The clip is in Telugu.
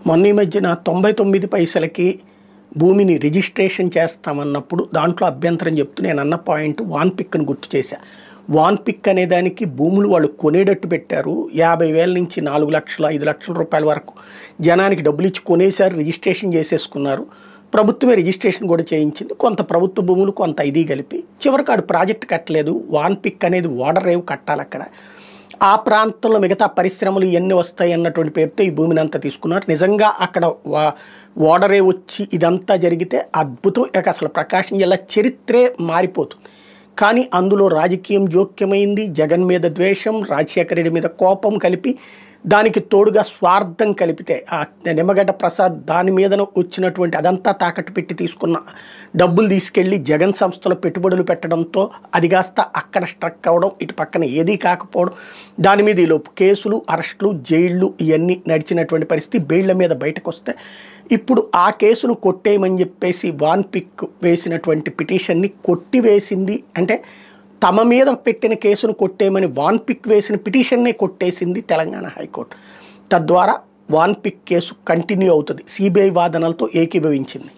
మొన్న ఈ మధ్యన 99 పైసలకి భూమిని రిజిస్ట్రేషన్ చేస్తామన్నప్పుడు దాంట్లో అభ్యంతరం చెప్తూ నేను అన్న పాయింట్ వాన్ పిక్ను గుర్తు చేశా. వాన్ పిక్ అనే దానికి భూములు వాళ్ళు కొనేటట్టు పెట్టారు. 50,000 నుంచి 4 లక్షల 5 లక్షల రూపాయల వరకు జనానికి డబ్బులు ఇచ్చి కొనేసారి రిజిస్ట్రేషన్ చేసేసుకున్నారు. ప్రభుత్వమే రిజిస్ట్రేషన్ కూడా చేయించింది. కొంత ప్రభుత్వ భూములు కొంత ఇది కలిపి చివరికి ఆడు ప్రాజెక్ట్ కట్టలేదు. వాన్ పిక్ అనేది వాటర్ రేవ్ కట్టాలి అక్కడ. ఆ ప్రాంతంలో మిగతా పరిశ్రమలు ఎన్ని వస్తాయి అన్నటువంటి పేరుతో ఈ భూమిని అంతా తీసుకున్నారు. నిజంగా అక్కడ ఓడరే వచ్చి ఇదంతా జరిగితే అద్భుతం. ఇక అసలు ప్రకాశం జిల్లా చరిత్రే మారిపోతుంది. కానీ అందులో రాజకీయం జోక్యమైంది. జగన్ మీద ద్వేషం, రాజశేఖర రెడ్డి మీద కోపం కలిపి దానికి తోడుగా స్వార్థం కలిపితే ఆ నిమ్మగడ్డ ప్రసాద్ దాని మీదన వచ్చినటువంటి అదంతా తాకట్టు పెట్టి తీసుకున్న డబ్బులు తీసుకెళ్ళి జగన్ సంస్థలో పెట్టుబడులు పెట్టడంతో అది కాస్త అక్కడ స్ట్రక్ అవ్వడం, ఇటు పక్కన ఏదీ కాకపోవడం, దాని మీద ఈలోపు కేసులు, అరెస్టులు, జైళ్ళు ఇవన్నీ నడిచినటువంటి పరిస్థితి. బెయిళ్ల మీద బయటకు వస్తే ఇప్పుడు ఆ కేసును కొట్టేయమని చెప్పేసి వాన్ పిక్ వేసినటువంటి పిటిషన్ని కొట్టివేసింది. అంటే తమ మీద పెట్టిన కేసును కొట్టేయమని వాన్ పిక్ వేసిన పిటిషన్నే కొట్టేసింది తెలంగాణ హైకోర్టు. తద్వారా వాన్ పిక్ కేసు కంటిన్యూ అవుతుంది. సిబిఐ వాదనలతో ఏకీభవించింది.